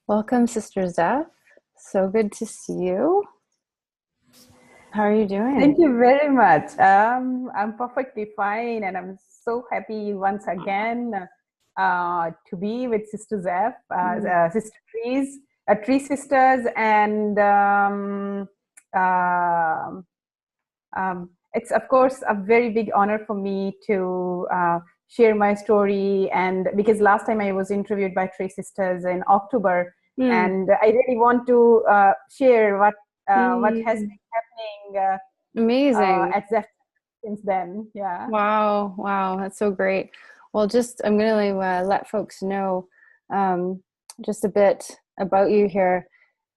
Welcome, Sister Zeph. So good to see you. How are you doing? Thank you very much. I'm perfectly fine, and I'm so happy once again to be with Sister Zeph, Mm. Sister Trees, Tree Sisters, and um it's of course a very big honor for me to share my story. And because last time I was interviewed by Tree Sisters in October, Mm. and I really want to share what has Mm. been happening Amazing. at Zeph since then. Yeah. Wow. Wow. That's so great. Well, I'm going to let folks know um, just a bit about you here.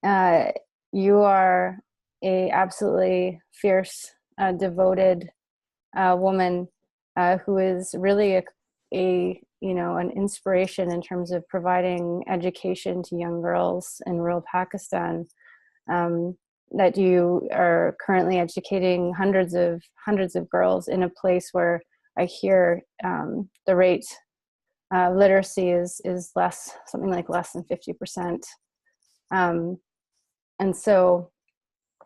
Uh, you are a absolutely fierce, devoted woman who is really an inspiration in terms of providing education to young girls in rural Pakistan. Um, that you are currently educating hundreds of girls in a place where I hear the rate literacy is less, something like less than 50%. Um, and so,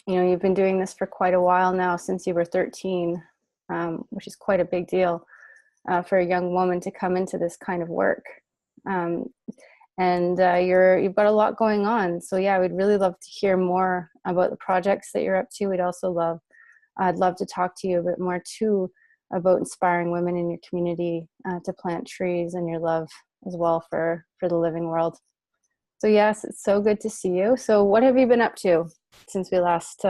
you've been doing this for quite a while now, since you were 13, which is quite a big deal for a young woman to come into this kind of work. Um, and you've got a lot going on. So yeah, we'd really love to hear more about the projects that you're up to. I'd love to talk to you a bit more too about inspiring women in your community to plant trees, and your love as well for the living world. So yes, it's so good to see you. So what have you been up to since we last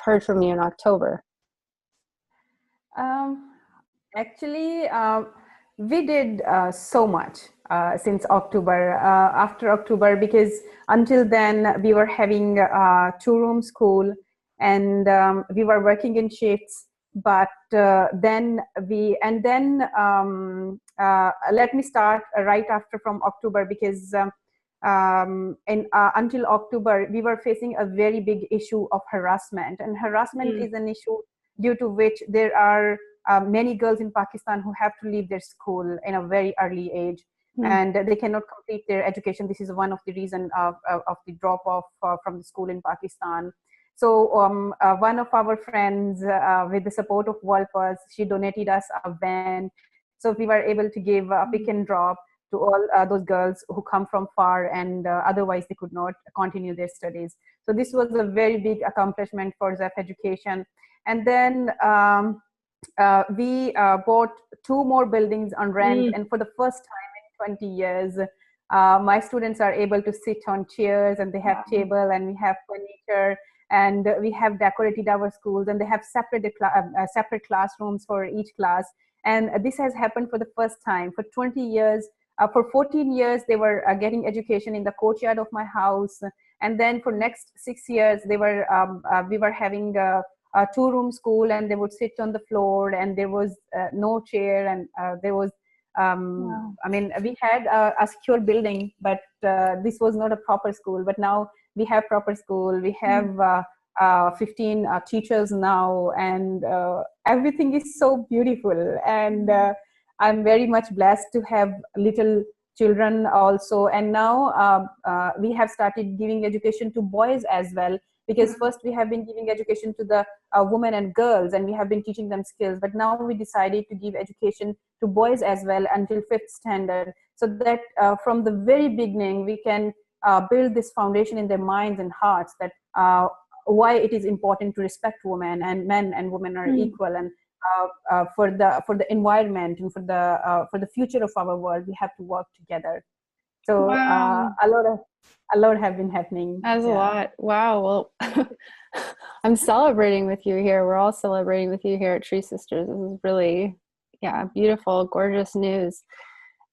heard from you in October? Um, Actually, we did so much since October, after October, because until then we were having two-room school, and we were working in shifts. But let me start right after from October, because until October we were facing a very big issue of harassment, and harassment Mm. is an issue due to which there are many girls in Pakistan who have to leave their school in a very early age, Mm. and they cannot complete their education. This is one of the reasons of the drop off from the school in Pakistan. So one of our friends, with the support of Walpers, she donated us a van. So we were able to give a pick and drop to all those girls who come from far, and otherwise they could not continue their studies. So this was a very big accomplishment for Zeph Education. And then we bought two more buildings on rent, Mm. and for the first time in 20 years, my students are able to sit on chairs, and they have Wow. table, and we have furniture, and we have decorated our schools, and they have separate classrooms for each class. And this has happened for the first time. For 20 years, for 14 years, they were getting education in the courtyard of my house, and then for next 6 years, we were having a two-room school, and they would sit on the floor, and there was no chair, and there was Wow. I mean, we had a secure building, but this was not a proper school. But now we have proper school. We Mm. have 15 teachers now, and everything is so beautiful. And I'm very much blessed to have little children also. And now we have started giving education to boys as well, because Mm. first we have been giving education to the women and girls, and we have been teaching them skills. But now we decided to give education to boys as well until fifth standard, so that from the very beginning we can build this foundation in their minds and hearts, that why it is important to respect women, and men and women are Mm. equal. And for the environment, and for the future of our world, we have to work together. So Wow. a lot have been happening. That's a Yeah. lot. Wow. Well, I'm celebrating with you here. We're all celebrating with you here at Tree Sisters. This is really, yeah, beautiful, gorgeous news.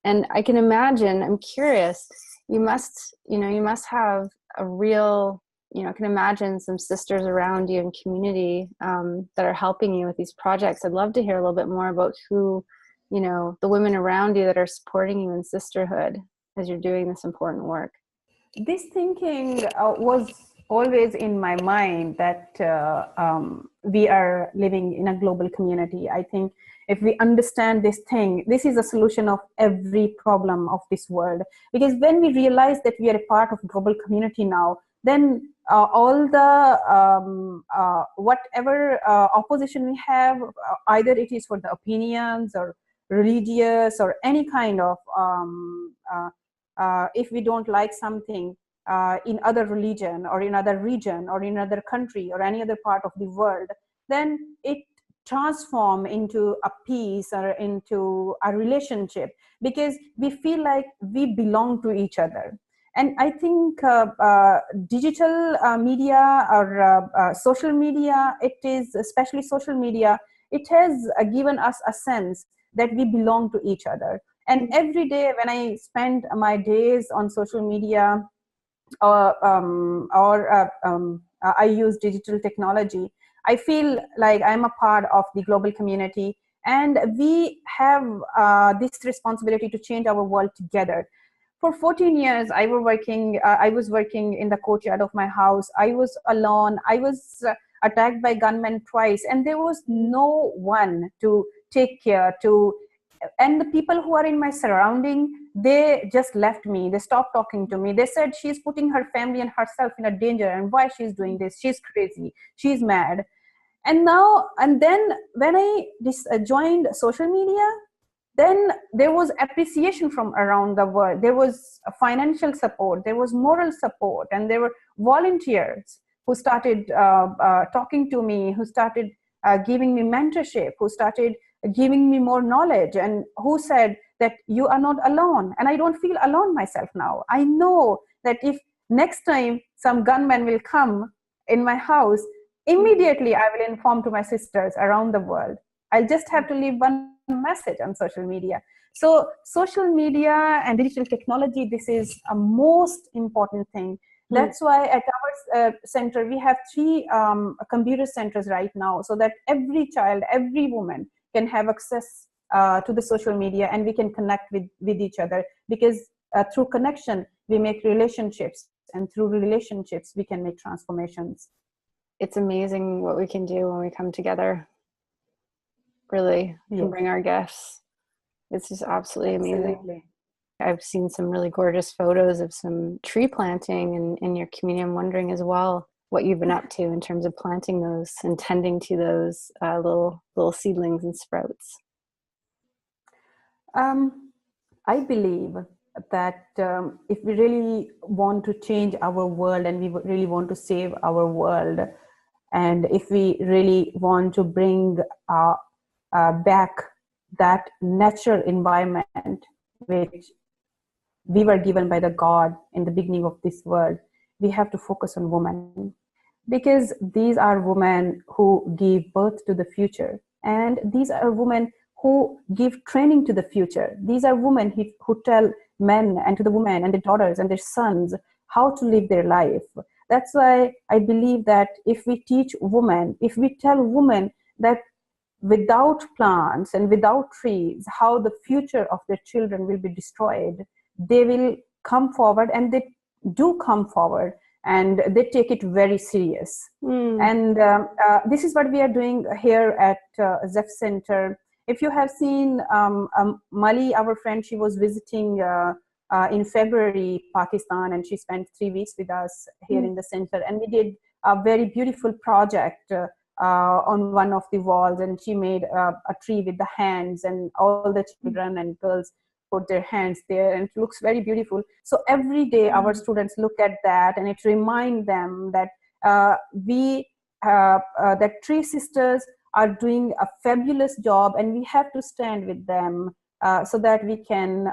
And I can imagine, I'm curious, you must have a real, I can imagine some sisters around you in community that are helping you with these projects. I'd love to hear a little bit more about the women around you that are supporting you in sisterhood as you're doing this important work. This thinking was always in my mind that we are living in a global community. I think if we understand this thing, this is a solution of every problem of this world. Because when we realize that we are a part of global community now, then all the whatever opposition we have, either it is for the opinions or religious or any kind of if we don't like something in other religion or in other region or in other country or any other part of the world, then it transform into a peace or into a relationship, because we feel like we belong to each other. And I think digital media or social media, it is especially social media, it has given us a sense that we belong to each other. And every day when I spend my days on social media, I use digital technology, I feel like I'm a part of the global community, and we have this responsibility to change our world together. For 14 years, I was working in the courtyard of my house. I was alone. I was attacked by gunmen twice, and there was no one to take care to. And the people who are in my surrounding, they just left me. They stopped talking to me. They said she's putting her family and herself in a danger, and why she's doing this? She's crazy. She's mad. And then when I joined social media, then there was appreciation from around the world. There was financial support, there was moral support, and there were volunteers who started talking to me, who started giving me mentorship, who started giving me more knowledge, and who said that you are not alone. And I don't feel alone myself now. I know that if next time some gunman will come in my house, immediately I will inform to my sisters around the world. I'll just have to leave one message on social media. So social media and digital technology, this is a most important thing. That's why at our center, we have 3 computer centers right now, so that every child, every woman can have access to the social media, and we can connect with each other, because through connection, we make relationships, and through relationships, we can make transformations. It's amazing what we can do when we come together. Really, and bring our gifts. It's just absolutely amazing. Absolutely. I've seen some really gorgeous photos of some tree planting in your community. I'm wondering as well what you've been up to in terms of planting those and tending to those little seedlings and sprouts. I believe that if we really want to change our world, and we really want to save our world, and if we really want to bring back that natural environment which we were given by the God in the beginning of this world, we have to focus on women, because these are women who give birth to the future, and these are women who give training to the future. These are women who tell men and to the women and their daughters and their sons how to live their life. That's why I believe that if we teach women, if we tell women that without plants and without trees, how the future of their children will be destroyed, they will come forward, and they do come forward, and they take it very serious. And this is what we are doing here at Zeph Center. If you have seen Mali, our friend, she was visiting in February, Pakistan, and she spent 3 weeks with us here in the center. And we did a very beautiful project on one of the walls, and she made a tree with the hands, and all the children and girls put their hands there, and it looks very beautiful. So every day our students look at that, and it reminds them that that TreeSisters are doing a fabulous job, and we have to stand with them so that we can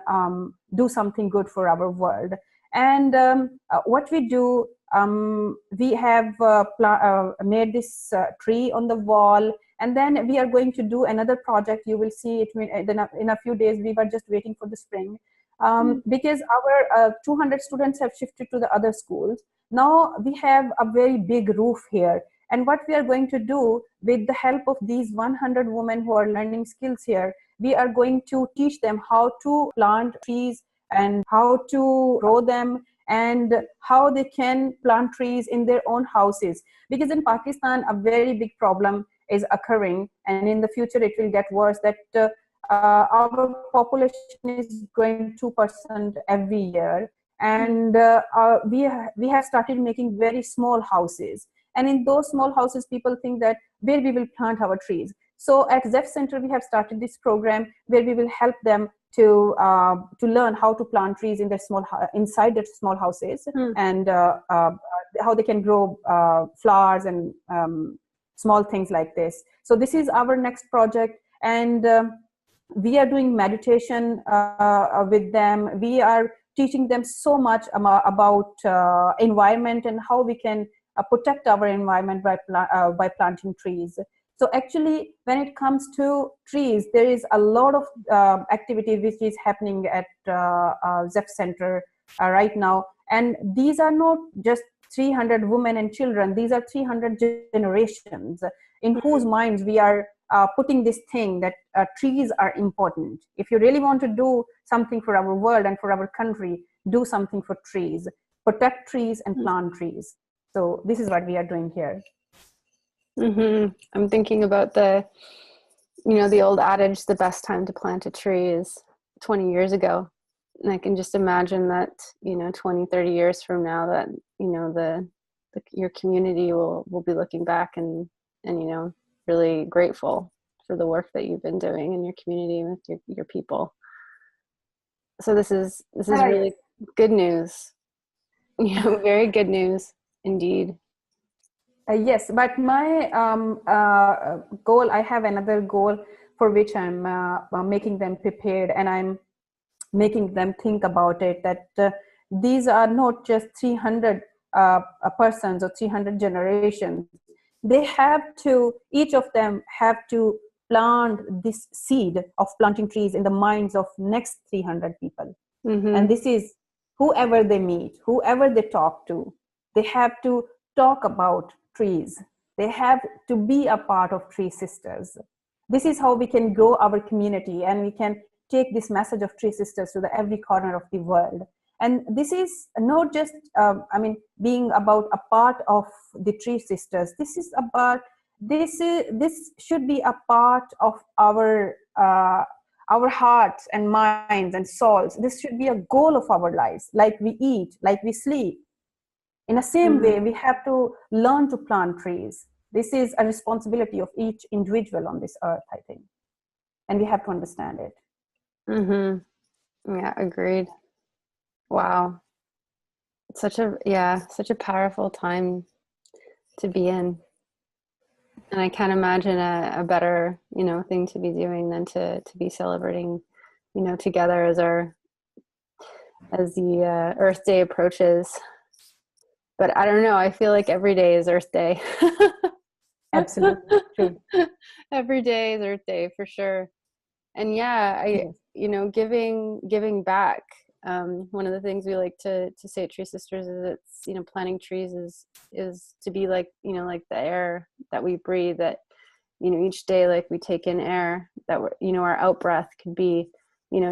do something good for our world. And what we do, we have made this tree on the wall, and then we are going to do another project. You will see it in a few days. We were just waiting for the spring because our 200 students have shifted to the other schools. Now we have a very big roof here. And what we are going to do with the help of these 100 women who are learning skills here, we are going to teach them how to plant trees and how to grow them, and how they can plant trees in their own houses. Because in Pakistan, a very big problem is occurring, and in the future it will get worse, that our population is growing 2% every year, and we have started making very small houses, and in those small houses people think that where we will plant our trees. So at Zeph Center we have started this program where we will help them to learn how to plant trees in their inside their small houses, and how they can grow flowers and small things like this. So this is our next project, and we are doing meditation with them. We are teaching them so much about environment and how we can protect our environment by planting trees. So actually, when it comes to trees, there is a lot of activity which is happening at Zeph Center right now. And these are not just 300 women and children. These are 300 generations in whose minds we are putting this thing that trees are important. If you really want to do something for our world and for our country, do something for trees. Protect trees and plant trees. So this is what we are doing here. Mm-hmm. I'm thinking about the old adage, the best time to plant a tree is 20 years ago. And I can just imagine that, 20, 30 years from now, that, your community will be looking back and really grateful for the work that you've been doing in your community with your people. So this is really good news. Very good news indeed. Yes, but my goal, I have another goal for which I'm making them prepared, and I'm making them think about it, that these are not just 300 persons or 300 generations. They have to, each of them have to plant this seed of planting trees in the minds of next 300 people. Mm-hmm. And this is whoever they meet, whoever they talk to, they have to talk about trees. They have to be a part of TreeSisters. This is how we can grow our community, and we can take this message of TreeSisters to every corner of the world. And this is not just, being about a part of the TreeSisters. This is about, this should be a part of our hearts and minds and souls. This should be a goal of our lives, like we eat, like we sleep. In the same way, we have to learn to plant trees. This is a responsibility of each individual on this earth, I think. And we have to understand it. Mm-hmm. Yeah, agreed. Wow. Such a powerful time to be in. And I can't imagine a better, thing to be doing than to be celebrating, together as the Earth Day approaches. But I don't know, I feel like every day is Earth Day. Absolutely true. Every day is Earth Day for sure. And giving back. One of the things we like to say at TreeSisters is it's, planting trees is to be like, like the air that we breathe, that, each day, like we take in air, that, our out breath could be,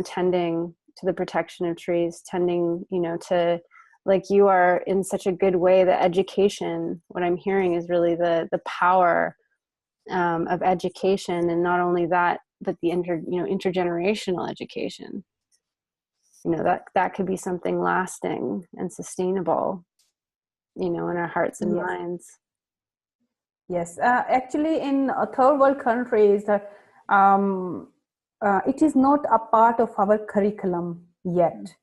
tending to the protection of trees, tending, to, like you are in such a good way, that education, what I'm hearing is really the power of education. And not only that, but the intergenerational education, that could be something lasting and sustainable, in our hearts and minds. Yes, actually in third world countries, it is not a part of our curriculum yet.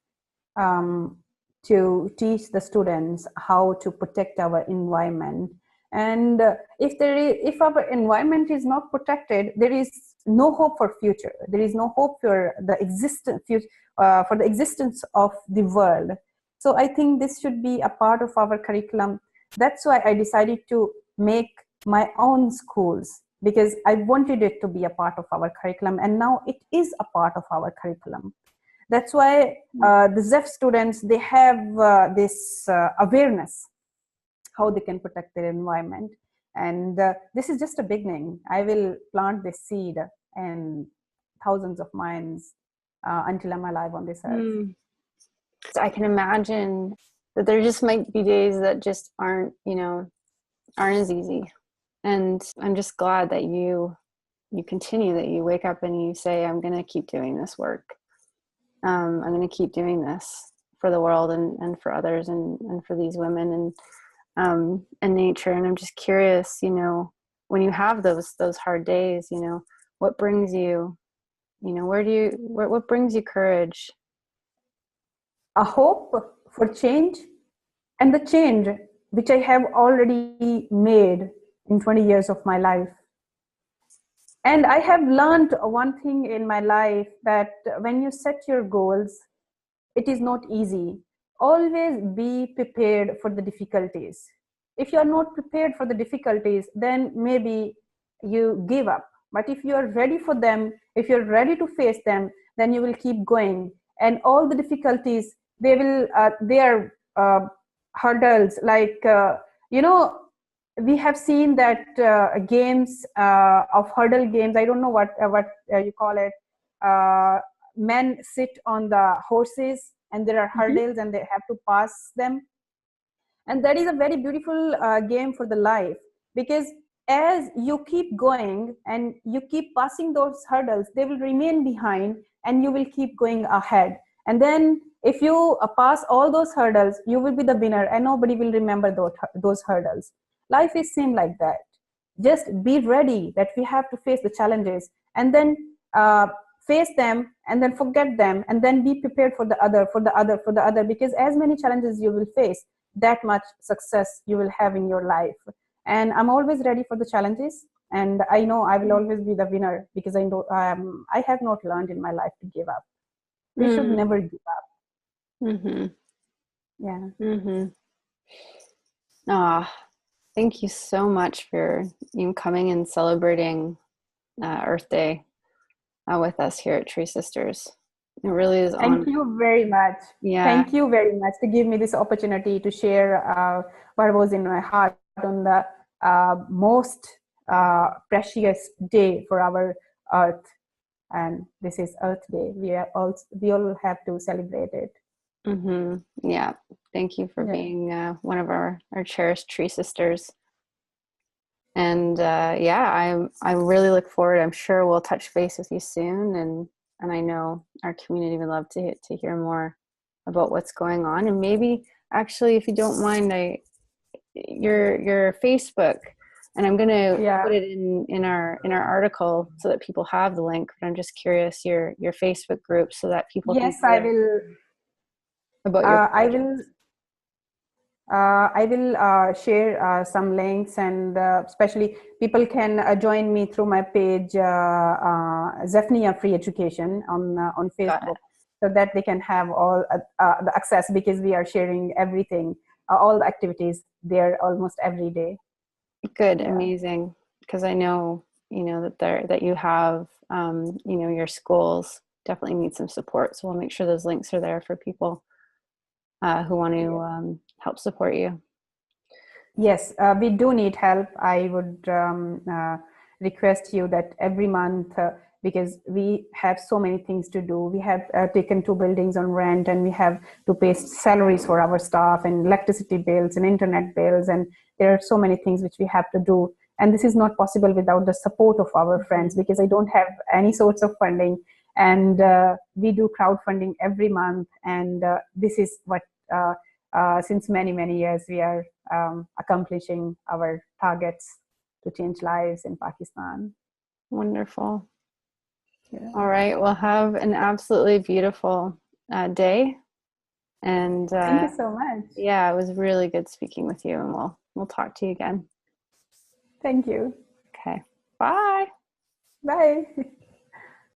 To teach the students how to protect our environment. And if our environment is not protected, there is no hope for future. There is no hope for the existence of the world. So I think this should be a part of our curriculum. That's why I decided to make my own schools, because I wanted it to be a part of our curriculum, and now it is a part of our curriculum. That's why the Zeph students, they have this awareness how they can protect their environment. And this is just a beginning. I will plant this seed in thousands of minds until I'm alive on this earth. So I can imagine that there just might be days that just aren't, aren't as easy. And I'm just glad that you continue, that you wake up and you say, I'm going to keep doing this work. I'm going to keep doing this for the world and for others and for these women and nature. And I'm just curious, when you have those hard days, what brings you, what brings you courage? A hope for change, and the change which I have already made in 20 years of my life. And I have learned one thing in my life, that when you set your goals, it is not easy. Always be prepared for the difficulties. If you are not prepared for the difficulties, then maybe you give up. But if you are ready for them, if you're ready to face them, then you will keep going. And all the difficulties, they are hurdles. Like, we have seen that games of hurdle games. I don't know what you call it. Men sit on the horses, and there are hurdles, and they have to pass them. And that is a very beautiful game for the life, because as you keep going and you keep passing those hurdles, they will remain behind, and you will keep going ahead. And then if you pass all those hurdles, you will be the winner, and nobody will remember those hurdles. Life is same like that. Just be ready that we have to face the challenges, and then face them, and then forget them, and then be prepared for the other, because as many challenges you will face, that much success you will have in your life. And I'm always ready for the challenges, and I know I will always be the winner, because I know I have not learned in my life to give up. We should never give up. Mm-hmm. Yeah. Mm-hmm. Thank you so much for coming and celebrating Earth Day with us here at TreeSisters. It really is. Thank you very much. Yeah. Thank you very much to give me this opportunity to share what was in my heart on the most precious day for our Earth. And this is Earth Day. We all have to celebrate it. Mm-hmm. Yeah. Thank you for being one of our cherished Tree Sisters. And I really look forward. I'm sure we'll touch base with you soon, and I know our community would love to hear more about what's going on. And maybe, actually, if you don't mind, your Facebook, and I'm going to put it in our article so that people have the link. But I'm just curious, your Facebook group, so that people yes, can I will. About your I will share some links, and especially people can join me through my page, Zephnia Free Education on Facebook, so that they can have all the access, because we are sharing everything, all the activities there almost every day. Good, amazing. Because I know that you have your schools definitely need some support, so we'll make sure those links are there for people who want to help support you. Yes, we do need help. I would request you that every month, because we have so many things to do. We have taken 2 buildings on rent, and we have to pay salaries for our staff, and electricity bills and internet bills, and there are so many things which we have to do. And this is not possible without the support of our friends, because I don't have any sorts of funding. And we do crowdfunding every month, and this is what since many years we are accomplishing our targets to change lives in Pakistan. Wonderful. All right, well, have an absolutely beautiful day, and thank you so much. Yeah, it was really good speaking with you, and we'll talk to you again. Thank you. Okay, bye. Bye.